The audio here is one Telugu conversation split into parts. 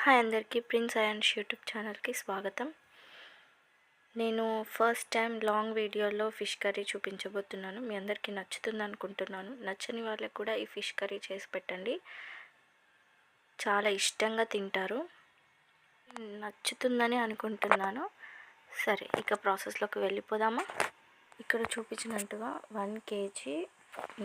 హాయ్ అందరికీ, ప్రిన్స్ అయాన్స్ యూట్యూబ్ ఛానల్కి స్వాగతం. నేను ఫస్ట్ టైం లాంగ్ వీడియోలో ఫిష్ కర్రీ చూపించబోతున్నాను. మీ అందరికీ నచ్చుతుంది అనుకుంటున్నాను. నచ్చని వాళ్ళకి కూడా ఈ ఫిష్ కర్రీ చేసి పెట్టండి, చాలా ఇష్టంగా తింటారు. నచ్చుతుందని అనుకుంటున్నాను. సరే, ఇక ప్రాసెస్లోకి వెళ్ళిపోదామా. ఇక్కడ చూపించినట్టుగా 1 kg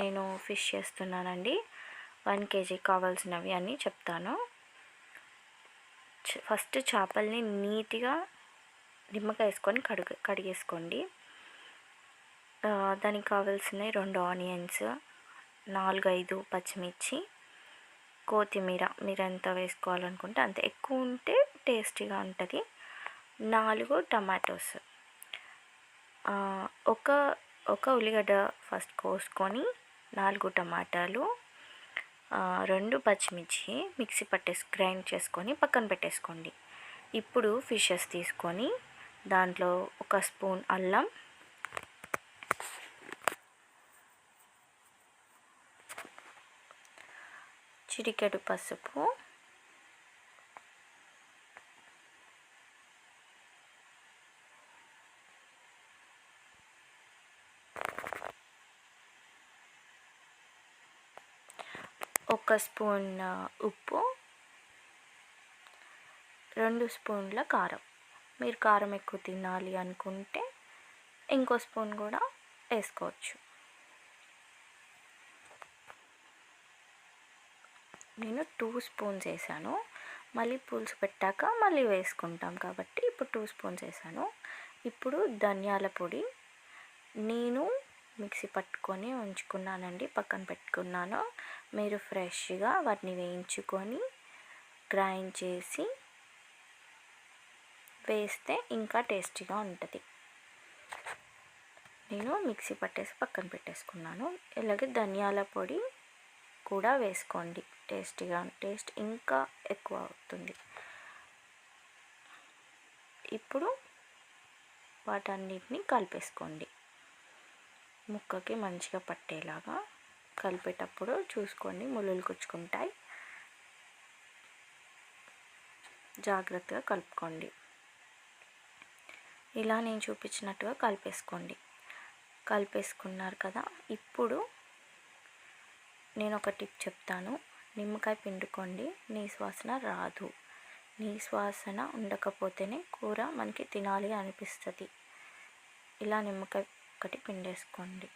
నేను ఫిష్ చేస్తున్నానండి. 1 kg కావాల్సినవి అన్నీ చెప్తాను. ఫస్ట్ చేపల్ని నీట్గా నిమ్మకాయ వేసుకొని కడిగేసుకోండి. దానికి కావాల్సినవి 2 ఆనియన్స్, 4-5 పచ్చిమిర్చి, కొత్తిమీర మీరు ఎంత వేసుకోవాలనుకుంటే అంత, ఎక్కువ ఉంటే టేస్టీగా ఉంటుంది. 4 టమాటోస్, ఒక ఉల్లిగడ్డ ఫస్ట్ కోసుకొని, 4 టమాటాలు, 2 పచ్చిమిర్చి మిక్సీ గ్రైండ్ చేసుకొని పక్కన పెట్టేసుకోండి. ఇప్పుడు ఫిషెస్ తీసుకొని దాంట్లో 1 స్పూన్ అల్లం, చిటికెడు పసుపు, ఒక స్పూన్ ఉప్పు, 2 స్పూన్ల కారం. మీరు కారం ఎక్కువ తినాలి అనుకుంటే ఇంకో స్పూన్ కూడా వేసుకోవచ్చు. నేను 2 స్పూన్స్ వేసాను. మళ్ళీ పులుసు పెట్టాక మళ్ళీ వేసుకుంటాం కాబట్టి ఇప్పుడు 2 స్పూన్స్ వేసాను. ఇప్పుడు ధనియాల పొడి నేను మిక్సీ పట్టుకొని ఉంచుకున్నానండి, పక్కన పెట్టుకున్నాను. మీరు ఫ్రెష్గా వాటిని వేయించుకొని గ్రైండ్ చేసి వేస్తే ఇంకా టేస్టీగా ఉంటుంది. నేను మిక్సీ పట్టేసి పక్కన పెట్టేసుకున్నాను. ఇలాగే ధనియాల పొడి కూడా వేసుకోండి, టేస్ట్ ఇంకా ఎక్కువ అవుతుంది. ఇప్పుడు వాటన్నిటిని కలిపేసుకోండి. ముక్కకి మంచిగా పట్టేలాగా కలిపేటప్పుడు చూసుకోండి, ముళ్ళులు కుచ్చుకుంటాయి, జాగ్రత్తగా కలుపుకోండి. ఇలా నేను చూపించినట్టుగా కలిపేసుకున్నారు కదా. ఇప్పుడు నేను ఒక టిప్ చెప్తాను. నిమ్మకాయ పిండుకోండి, నీసు వాసన రాదు. నీసు వాసన ఉండకపోతేనే కూర మనకి తినాలి అనిపిస్తుంది. ఇలా నిమ్మకాయ ఒకటి పిండేసుకోండి.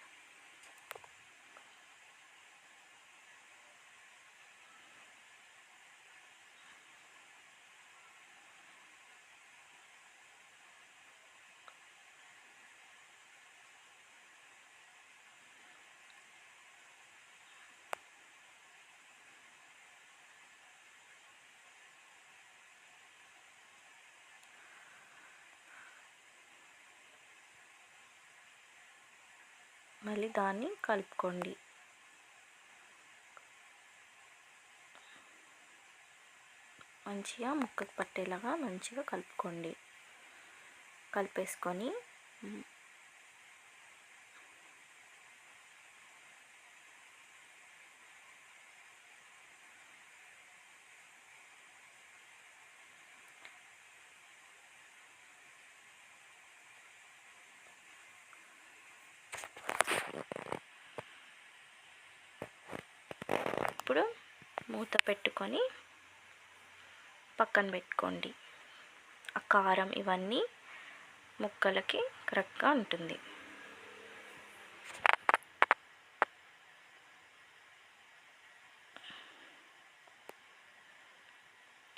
మళ్ళీ దాన్ని కలుపుకోండి. మంచిగా ముక్కకు పట్టేలాగా మంచిగా కలుపుకోండి. కలిపేసుకొని ఇప్పుడు మూత పెట్టుకొని పక్కన పెట్టుకోండి. ఆ కారం ఇవన్నీ ముక్కలకి కరెక్ట్గా ఉంటుంది.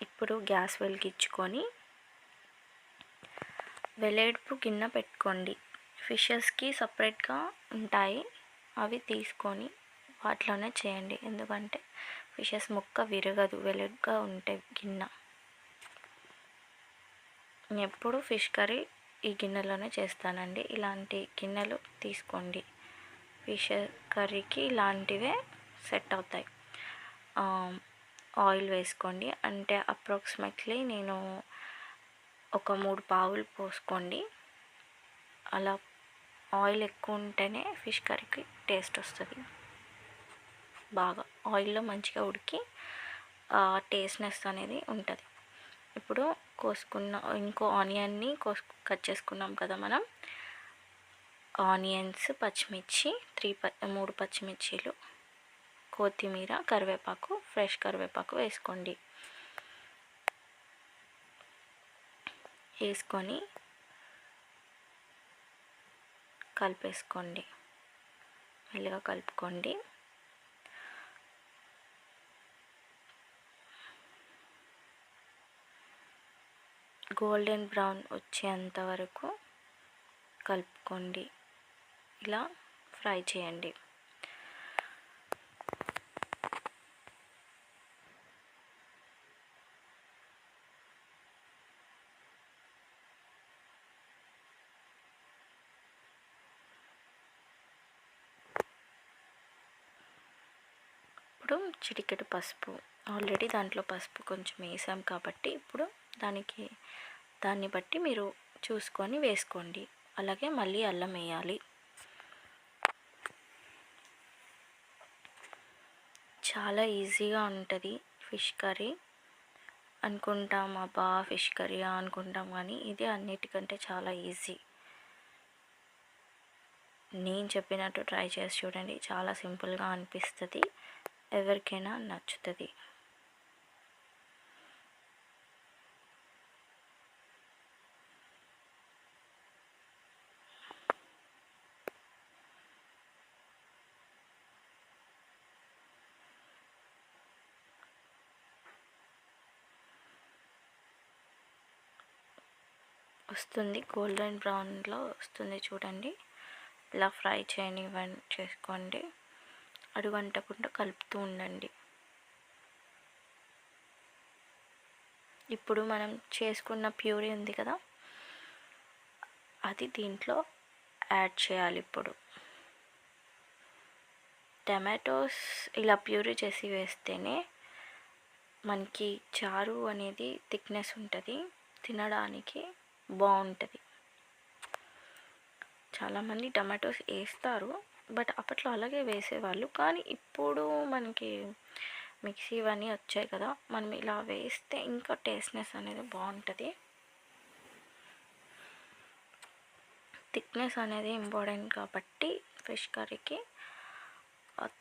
ఇప్పుడు గ్యాస్ వెలిగించుకొని వెడల్పు గిన్నె పెట్టుకోండి. ఫిషెస్కి సపరేట్గా ఉంటాయి, అవి తీసుకొని వాటిలోనే చేయండి. ఎందుకంటే ఫిషెస్ ముక్క విరగదు, వెలుగ్గా ఉంటే గిన్నె. నేను ఎప్పుడు ఫిష్ కర్రీ ఈ గిన్నెలోనే చేస్తానండి. ఇలాంటి గిన్నెలు తీసుకోండి, ఫిష్ కర్రీకి ఇలాంటివే సెట్ అవుతాయి. ఆయిల్ వేసుకోండి, అంటే అప్రాక్సిమేట్లీ నేను ఒక 3 పావులు పోసుకోండి. అలా ఆయిల్ ఎక్కువ ఉంటేనే ఫిష్ కర్రీకి టేస్ట్ వస్తుంది. బాగా ఆయిల్లో మంచిగా ఉడికి టేస్ట్నెస్ అనేది ఉంటుంది. ఇప్పుడు ఇంకో ఆనియన్ని కట్ చేసుకున్నాం కదా మనం. ఆనియన్స్, పచ్చిమిర్చి 3 పచ్చిమిర్చీలు, కొత్తిమీర, కరివేపాకు, ఫ్రెష్ కరివేపాకు వేసుకోండి. వేసుకొని కలిపేసుకోండి, మెల్లగా కలుపుకోండి. గోల్డెన్ బ్రౌన్ వచ్చేంత వరకు కలుపుకోండి, ఇలా ఫ్రై చేయండి. ఇప్పుడు చిటికెడు పసుపు, ఆల్రెడీ దాంట్లో పసుపు కొంచెం వేసాం కాబట్టి ఇప్పుడు దాన్ని బట్టి మీరు చూసుకొని వేసుకోండి. అలాగే మళ్ళీ అల్లం వేయాలి. చాలా ఈజీగా ఉంటుంది ఫిష్ కర్రీ. అనుకుంటాం అబ్బా ఫిష్ కర్రీయా అనుకుంటాం, కానీ ఇది అన్నిటికంటే చాలా ఈజీ. నేను చెప్పినట్టు ట్రై చేసి చూడండి, చాలా సింపుల్గా అనిపిస్తుంది, ఎవరికైనా నచ్చుతుంది. వస్తుంది, గోల్డెన్ బ్రౌన్లో వస్తుంది చూడండి. ఇలా ఫ్రై చేసుకోండి, అడుగంటకుండా కలుపుతూ ఉండండి. ఇప్పుడు మనం చేసుకున్న ప్యూరీ ఉంది కదా, అది దీంట్లో యాడ్ చేయాలి. ఇప్పుడు టమాటోస్ ఇలా ప్యూరీ చేసి వేస్తేనే మనకి చారు అనేది థిక్నెస్ ఉంటుంది, తినడానికి బాగుంటుంది. చాలామంది టమాటోస్ వేస్తారు, బట్ అప్పట్లో అలాగే వేసేవాళ్ళు. కానీ ఇప్పుడు మనకి మిక్సీ ఇవన్నీ వచ్చాయి కదా, మనం ఇలా వేస్తే ఇంకా టేస్ట్నెస్ అనేది బాగుంటుంది. థిక్నెస్ అనేది ఇంపార్టెంట్ కాబట్టి ఫిష్ కర్రీకి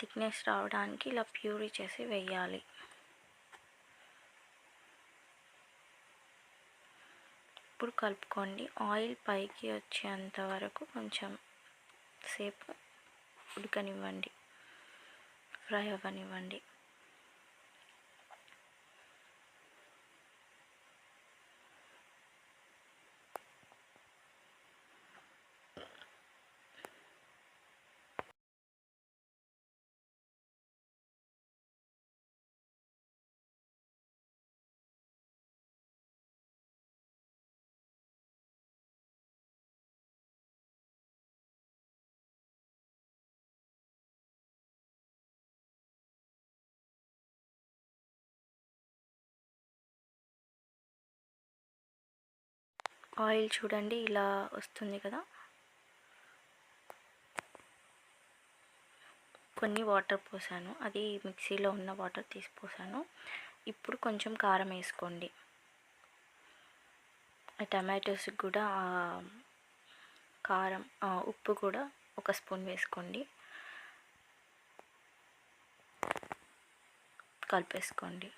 థిక్నెస్ రావడానికి ఇలా ప్యూరీ చేసి వేయాలి. ఇప్పుడు కలుపుకోండి, ఆయిల్ పైకి వచ్చేంత వరకు కొంచెం సేపు ఉడకనివ్వండి, ఫ్రై అవ్వనివ్వండి. ఆయిల్ చూడండి ఇలా వస్తుంది కదా, కొన్ని వాటర్ పోసాను, అది మిక్సీలో ఉన్న వాటర్ తీసి పోసాను. ఇప్పుడు కొంచెం కారం వేసుకోండి, టమాటోస్కి కూడా కారం, ఉప్పు కూడా 1 స్పూన్ వేసుకోండి, కలిపేసుకోండి.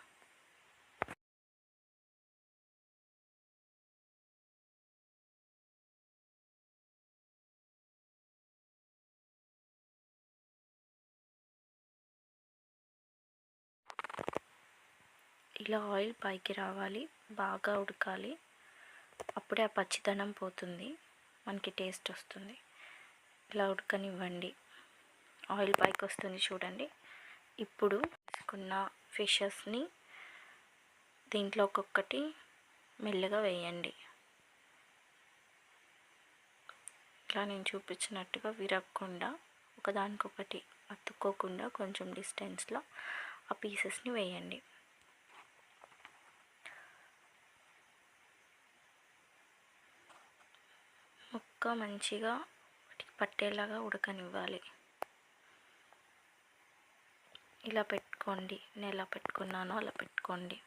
ఇలా ఆయిల్ పైకి రావాలి, బాగా ఉడకాలి, అప్పుడే ఆ పచ్చిదనం పోతుంది, మనకి టేస్ట్ వస్తుంది. ఇలా ఉడకనివ్వండి, ఆయిల్ పైకి వస్తుంది చూడండి. ఇప్పుడు వేసుకున్న ఫిషెస్ని దీంట్లో ఒక్కొక్కటి మెల్లగా వేయండి. ఇట్లా నేను చూపించినట్టుగా విరగకుండా ఒకదానికొకటి అతుక్కోకుండా కొంచెం డిస్టెన్స్లో ఆ పీసెస్ని వేయండి. ముక్క మంచిగా పట్టేలాగా ఉడకనివ్వాలి. ఇలా పెట్టుకోండి, నేను ఎలా పెట్టుకున్నానో అలా పెట్టుకోండి.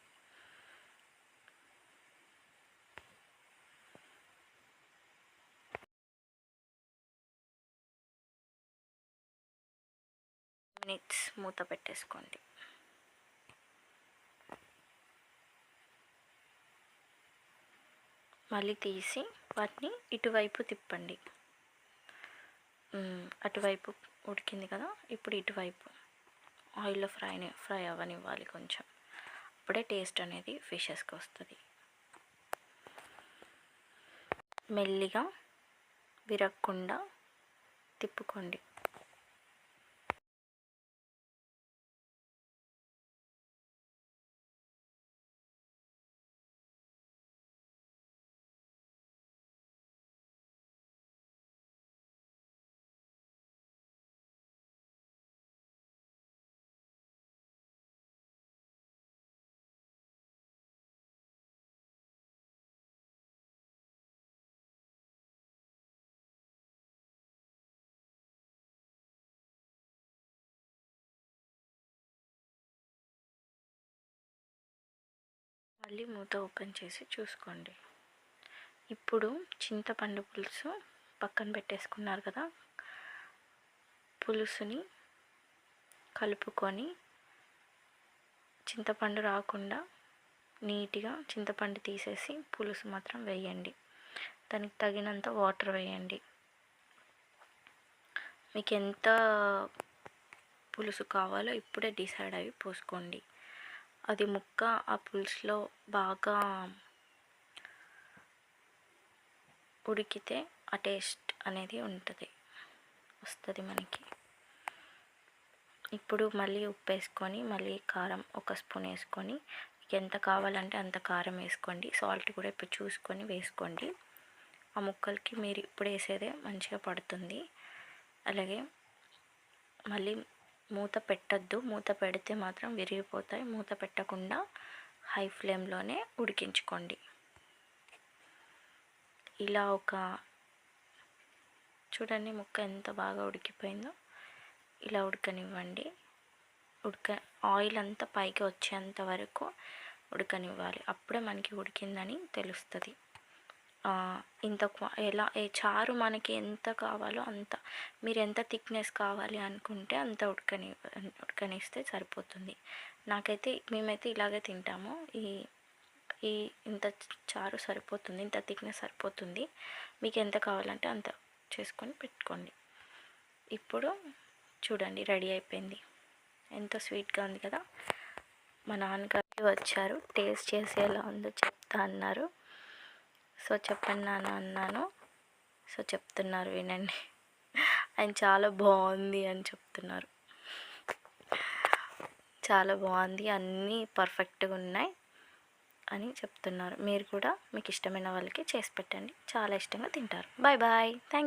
మినిట్స్ మూత పెట్టేసుకోండి. మళ్ళీ తీసి వాటిని ఇటువైపు తిప్పండి. అటువైపు ఉడికింది కదా, ఇప్పుడు ఇటువైపు ఆయిల్లో ఫ్రై అవ్వనివ్వాలి కొంచెం. అప్పుడే టేస్ట్ అనేది ఫిషెస్కి వస్తుంది. మెల్లిగా విరగకుండా తిప్పుకోండి. మళ్ళీ మూత ఓపెన్ చేసి చూసుకోండి. ఇప్పుడు చింతపండు పులుసు పక్కన పెట్టేసుకున్నారు కదా, పులుసుని కలుపుకొని చింతపండు రాకుండా నీట్గా చింతపండు తీసేసి పులుసు మాత్రం వేయండి. దానికి తగినంత వాటర్ వేయండి. మీకు ఎంత పులుసు కావాలో ఇప్పుడే డిసైడ్ అయ్యి పోసుకోండి. అది ముక్క ఆ పులుసులో బాగా ఉడికితే ఆ టేస్ట్ అనేది వస్తుంది మనకి. ఇప్పుడు మళ్ళీ ఉప్పు వేసుకొని మళ్ళీ కారం 1 స్పూన్ వేసుకొని, మీకు ఎంత కావాలంటే అంత కారం వేసుకోండి. సాల్ట్ కూడా ఇప్పుడు చూసుకొని వేసుకోండి. ఆ ముక్కలకి మీరు ఇప్పుడు వేసేదే మంచిగా పడుతుంది. అలాగే మళ్ళీ మూత పెట్టద్దు. మూత పెడితే మాత్రం విరిగిపోతాయి. మూత పెట్టకుండా హై ఫ్లేమ్లోనే ఉడికించుకోండి. ఇలా చూడండి ముక్క ఎంత బాగా ఉడికిపోయిందో. ఇలా ఉడకనివ్వండి. ఆయిల్ అంతా పైకి వచ్చేంత వరకు ఉడకనివ్వాలి. అప్పుడే మనకి ఉడికిందని తెలుస్తుంది. చారు మనకి ఎంత కావాలో అంత, మీరు ఎంత థిక్నెస్ కావాలి అనుకుంటే అంత ఉడకనిస్తే సరిపోతుంది. మేమైతే ఇలాగే తింటాము. ఇంత చారు సరిపోతుంది, ఇంత థిక్నెస్ సరిపోతుంది. మీకు ఎంత కావాలంటే అంత చేసుకొని పెట్టుకోండి. ఇప్పుడు చూడండి రెడీ అయిపోయింది. ఎంతో స్వీట్గా ఉంది కదా. మా నాన్నగారు వచ్చారు, టేస్ట్ చేసి ఎలా ఉందో చెప్తా అన్నారు. సో చెప్పండి నాన్న అన్నాను. సో చెప్తున్నారు, వినండి. ఆయన చాలా బాగుంది అని చెప్తున్నారు. చాలా బాగుంది, అన్నీ పర్ఫెక్ట్గా ఉన్నాయి అని చెప్తున్నారు. మీరు కూడా మీకు ఇష్టమైన వాళ్ళకి చేసి పెట్టండి, చాలా ఇష్టంగా తింటారు. Bye bye. Thank you.